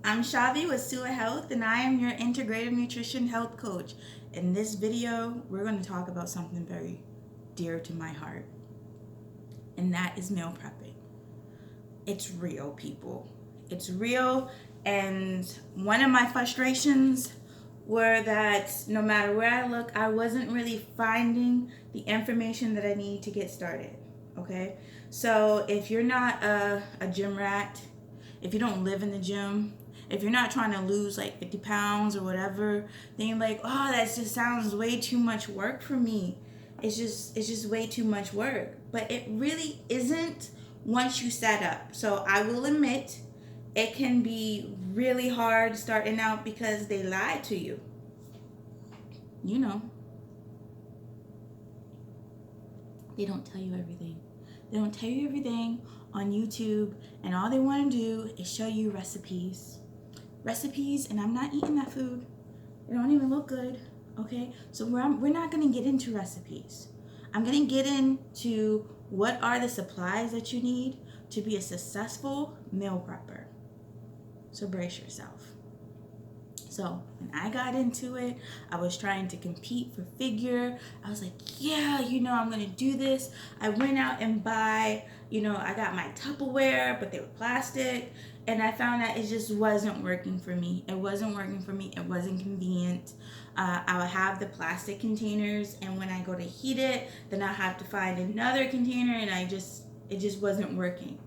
I'm Shavi with Sua Health, and I am your integrative nutrition health coach. In this video, we're going to talk about something very dear to my heart, and that is meal prepping. It's real, people. It's real, and one of my frustrations were that no matter where I look, I wasn't really finding the information that I need to get started. Okay, so if you're not a gym rat, if you don't live in the gym, if you're not trying to lose like 50 pounds or whatever, then you're like, oh, that just sounds way too much work for me. It's just way too much work. But it really isn't once you set up. So I will admit it can be really hard starting out because they lie to you. You know, they don't tell you everything. They don't tell you everything on YouTube, and all they want to do is show you recipes. And I'm not eating that food. It don't even look good, okay? So we're not going to get into recipes. I'm going to get into what are the supplies that you need to be a successful meal prepper. So brace yourself. So when I got into it, I was trying to compete for figure. I was like, yeah, I'm going to do this. I went out and I got my Tupperware, but they were plastic. And I found that it just wasn't working for me. It wasn't working for me. It wasn't convenient. I would have the plastic containers, and when I go to heat it, then I have to find another container, and it just wasn't working.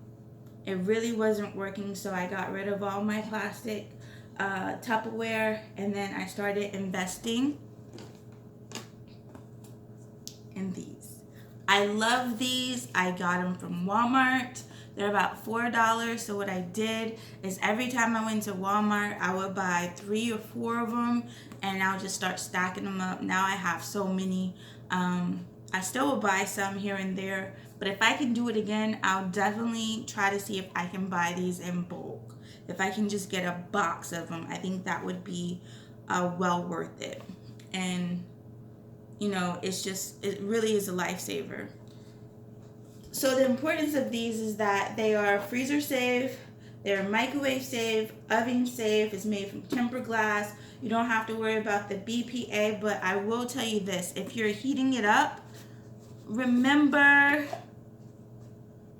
It really wasn't working, so I got rid of all my plastic Tupperware, and then I started investing in these. I love these. I got them from Walmart. They're about $4. So what I did is every time I went to Walmart, I would buy 3 or 4 of them, and I'll just start stacking them up. Now I have so many. I still will buy some here and there, but if I can do it again, I'll definitely try to see if I can buy these in bulk. If I can just get a box of them, I think that would be well worth it. And it really is a lifesaver. So the importance of these is that they are freezer safe, they're microwave safe, oven safe, it's made from tempered glass. You don't have to worry about the BPA, but I will tell you this, if you're heating it up, remember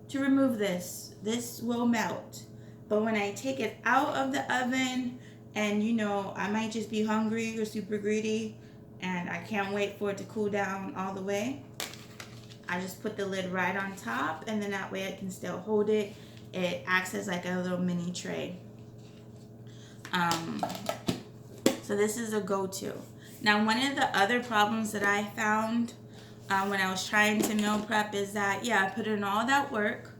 to remove this. This will melt. But when I take it out of the oven, and I might just be hungry or super greedy, and I can't wait for it to cool down all the way, I just put the lid right on top, and then that way I can still hold it. It acts as like a little mini tray. So this is a go-to. Now, one of the other problems that I found when I was trying to meal prep is that, I put in all that work.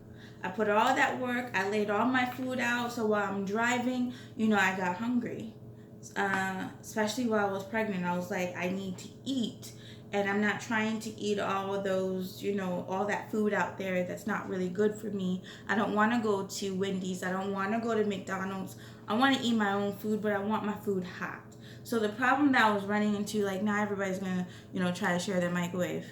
I laid all my food out, so while I'm driving, I got hungry. Especially while I was pregnant, I was like, I need to eat. And I'm not trying to eat all of those, all that food out there that's not really good for me. I don't want to go to Wendy's. I don't want to go to McDonald's. I want to eat my own food, but I want my food hot. So the problem that I was running into, like, now everybody's going to, try to share their microwave.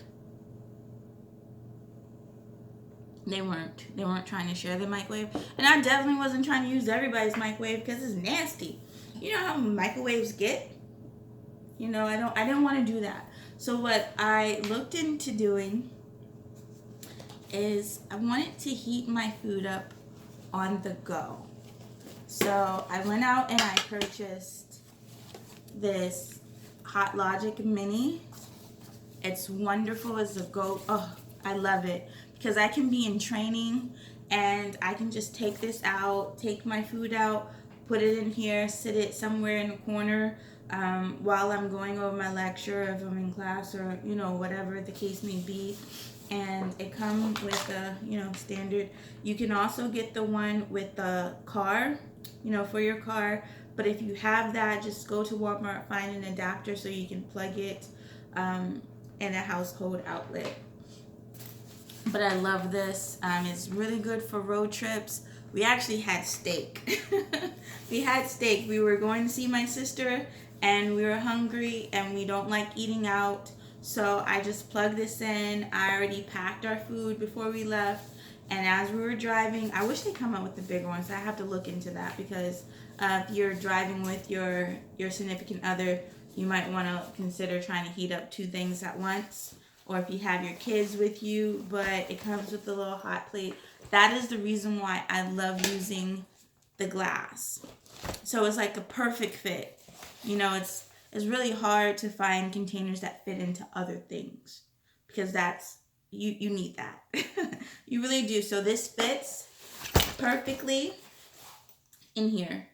They weren't trying to share their microwave. And I definitely wasn't trying to use everybody's microwave because it's nasty. You know how microwaves get? I didn't want to do that. So what I looked into doing is I wanted to heat my food up on the go. So I went out and I purchased this Hot Logic Mini. It's wonderful as a go. Oh, I love it because I can be in training and I can just take this out, take my food out, put it in here, sit it somewhere in the corner while I'm going over my lecture, if I'm in class, or whatever the case may be. And it comes with a standard. You can also get the one with the car, for your car. But if you have that, just go to Walmart, find an adapter so you can plug it in a household outlet. But I love this. It's really good for road trips. We actually had steak. We were going to see my sister, and we were hungry, and we don't like eating out. So I just plugged this in. I already packed our food before we left, And as we were driving, I wish they come out with the bigger ones. I have to look into that because if you're driving with your significant other, you might want to consider trying to heat up 2 things at once. Or if you have your kids with you, but it comes with a little hot plate. That is the reason why I love using the glass. So it's like a perfect fit. You know, it's really hard to find containers that fit into other things because that's you need that. You really do. So this fits perfectly in here.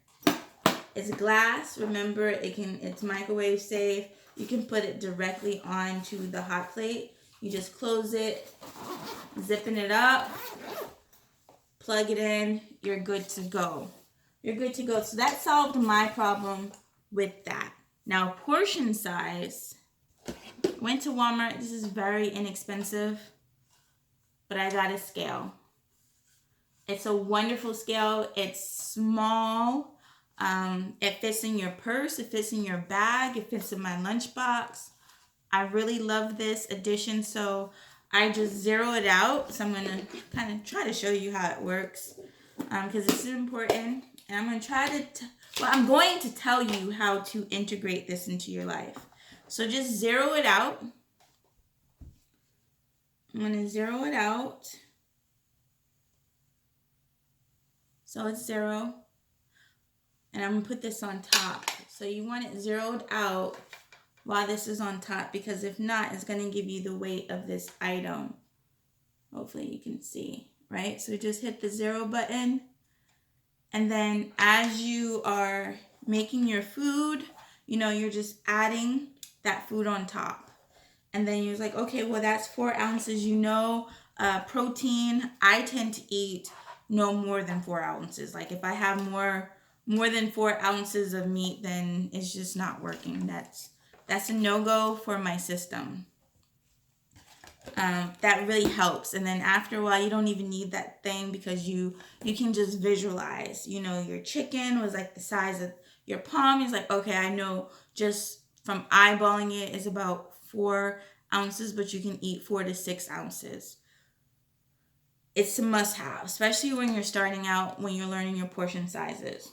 It's glass. Remember, it's microwave safe. You can put it directly onto the hot plate. You just close it, zipping it up, plug it in, you're good to go. You're good to go. So that solved my problem with that. Now, portion size. Went to Walmart. This is very inexpensive, but I got a scale. It's a wonderful scale. It's small. It fits in your purse. It fits in your bag. It fits in my lunchbox. I really love this addition. So I just zero it out. So I'm going to kind of try to show you how it works because this is important. And I'm going to try to, I'm going to tell you how to integrate this into your life. So just zero it out. I'm going to zero it out. So it's 0. And I'm going to put this on top. So you want it zeroed out while this is on top, because if not, it's going to give you the weight of this item. Hopefully you can see, right? So just hit the 0 button. And then as you are making your food, you know, you're just adding that food on top. And then you're like, okay, well, that's 4 ounces. You know, protein, I tend to eat no more than 4 ounces. Like if I have more than 4 ounces of meat, then it's just not working. That's a no-go for my system. That really helps. And then after a while, you don't even need that thing because you can just visualize. You know, your chicken was like the size of your palm. It's like, okay, I know just from eyeballing it is about 4 ounces, but you can eat 4 to 6 ounces. It's a must-have, especially when you're starting out, when you're learning your portion sizes.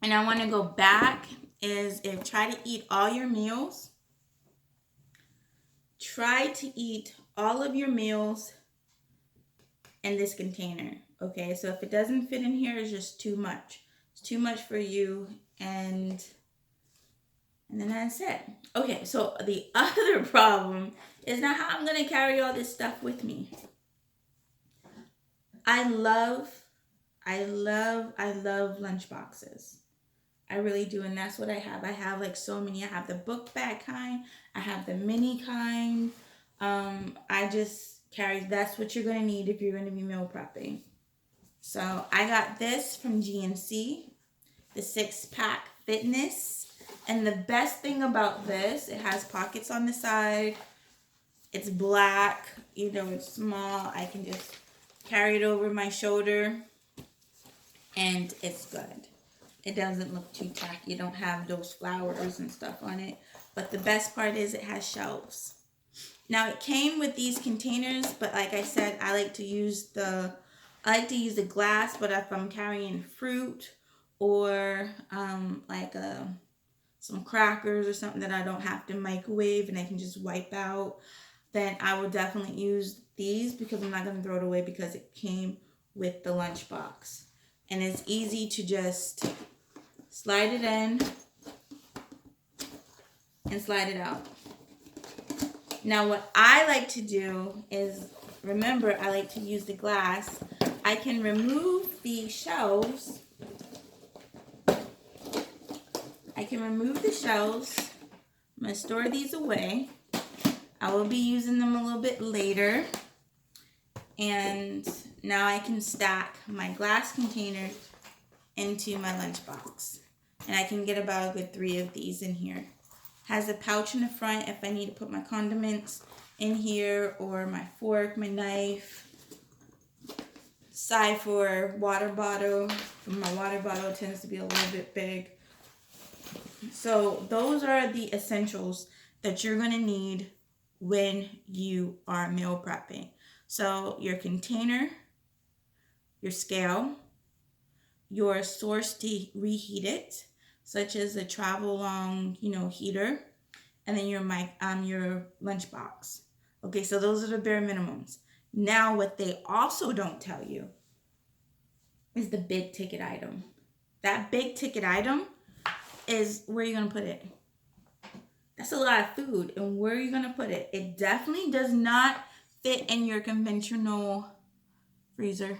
And I want to go back try to eat all your meals. Try to eat all of your meals in this container. Okay, so if it doesn't fit in here, it's just too much. It's too much for you, and then that's it. Okay, so the other problem is now how I'm going to carry all this stuff with me. I love lunch boxes. I really do, and that's what I have. I have like so many. I have the book bag kind. I have the mini kind. I just carry, that's what you're going to need if you're going to be meal prepping. So I got this from GNC, the 6-pack fitness. And the best thing about this, it has pockets on the side. It's black, you know, it's small. I can just carry it over my shoulder and it's good. It doesn't look too tacky. You don't have those flowers and stuff on it. But the best part is it has shelves. Now it came with these containers, but like I said, I like to use the glass, but if I'm carrying fruit or some crackers or something that I don't have to microwave and I can just wipe out, then I will definitely use these because I'm not going to throw it away because it came with the lunchbox. And it's easy to just slide it in and slide it out. Now what I like to do is, remember, I like to use the glass. I can remove the shelves. I'm going to store these away. I will be using them a little bit later. And now I can stack my glass containers into my lunchbox. And I can get about a good 3 of these in here. Has a pouch in the front if I need to put my condiments in here, or my fork, my knife. Side for water bottle. My water bottle tends to be a little bit big. So those are the essentials that you're going to need when you are meal prepping. So your container, your scale, your source to reheat it, such as a travel long, heater, and then your lunchbox. Okay, so those are the bare minimums. Now, what they also don't tell you is the big ticket item. That big ticket item is where you're gonna put it. That's a lot of food, and where are you gonna put it? It definitely does not fit in your conventional freezer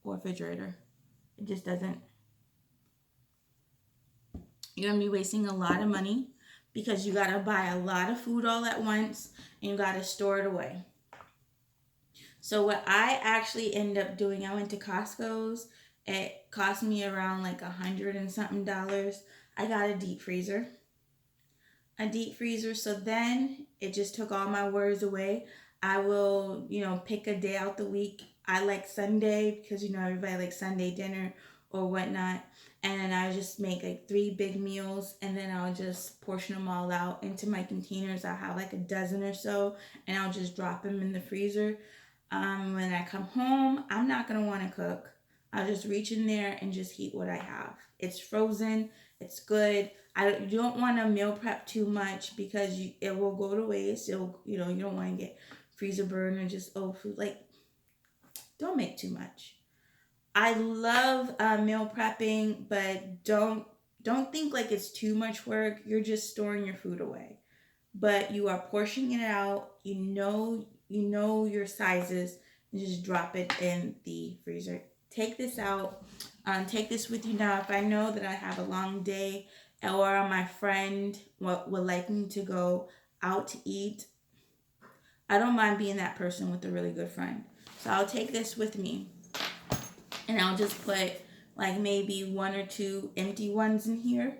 or refrigerator. It just doesn't. You're gonna be wasting a lot of money because you gotta buy a lot of food all at once and you gotta store it away. So what I actually end up doing, I went to Costco's. It cost me around like $100 and something. I got a deep freezer. So then it just took all my worries away. I will, pick a day out the week. I like Sunday because, everybody likes Sunday dinner or whatnot. And then I just make like 3 big meals and then I'll just portion them all out into my containers. I'll have like a dozen or so and I'll just drop them in the freezer. When I come home, I'm not going to want to cook. I'll just reach in there and just heat what I have. It's frozen. It's good. You don't want to meal prep too much because it will go to waste. You don't want to get freezer burn or just old food. Like, don't make too much. I love meal prepping, but don't think like it's too much work. You're just storing your food away, but you are portioning it out. You know your sizes, and just drop it in the freezer. Take this out. Take this with you now. If I know that I have a long day or my friend would like me to go out to eat, I don't mind being that person with a really good friend. So I'll take this with me and I'll just put like maybe 1 or 2 empty ones in here.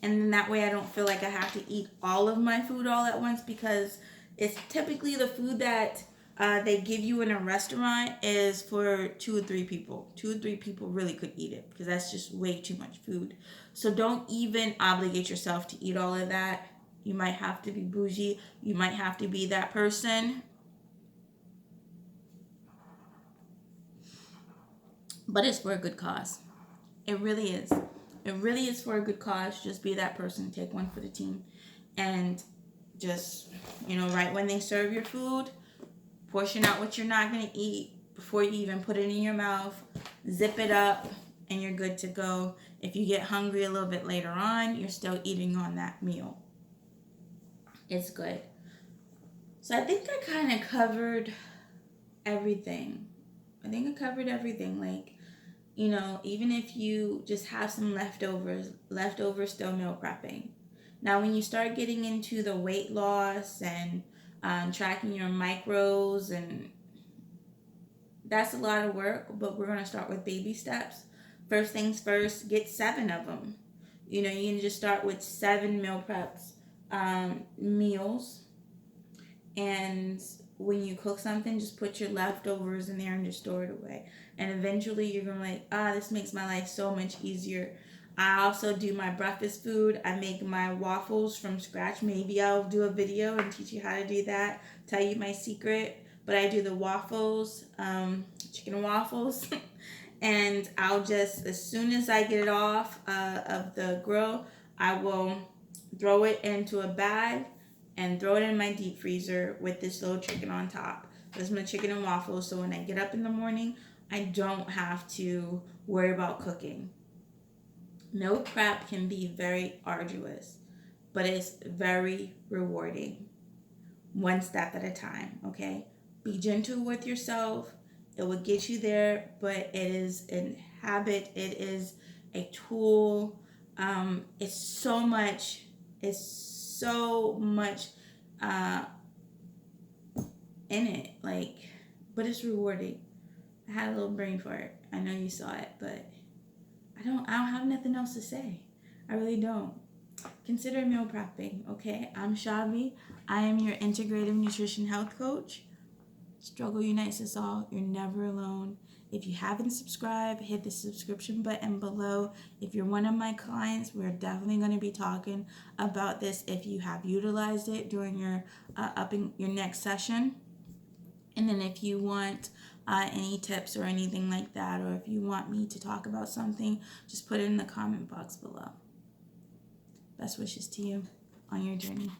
And then that way I don't feel like I have to eat all of my food all at once, because it's typically the food that they give you in a restaurant is for 2 or 3 people. 2 or 3 people really could eat it because that's just way too much food. So don't even obligate yourself to eat all of that. You might have to be bougie. You might have to be that person. But it's for a good cause. It really is. It really is for a good cause. Just be that person. Take one for the team. And just, right when they serve your food, portion out what you're not going to eat before you even put it in your mouth. Zip it up and you're good to go. If you get hungry a little bit later on, you're still eating on that meal. It's good. So I think I kind of covered everything. Like, even if you just have some leftovers still meal prepping. Now, when you start getting into the weight loss and tracking your macros, and that's a lot of work, but we're going to start with baby steps. First things first, get 7 of them. You can just start with 7 meal preps, meals. And when you cook something, just put your leftovers in there and just store it away. And eventually you're going to this makes my life so much easier. I also do my breakfast food. I make my waffles from scratch. Maybe I'll do a video and teach you how to do that, tell you my secret. But I do the waffles, chicken waffles. And I'll just, as soon as I get it off of the grill, I will throw it into a bag and throw it in my deep freezer with this little chicken on top. This is my chicken and waffles, so when I get up in the morning, I don't have to worry about cooking. Meal prep can be very arduous, but it's very rewarding. One step at a time, okay? Be gentle with yourself. It will get you there, but it is a habit. It is a tool. It's so much in it, but it's rewarding. I had a little brain fart. I know you saw it, but I don't have nothing else to say. I really don't. Consider meal prepping, okay? I'm Shavi. I am your integrative nutrition health coach. Struggle unites us all. You're never alone. If you haven't subscribed, hit the subscription button below. If you're one of my clients, we're definitely going to be talking about this if you have utilized it during your next session. And then if you want any tips or anything like that, or if you want me to talk about something, just put it in the comment box below. Best wishes to you on your journey.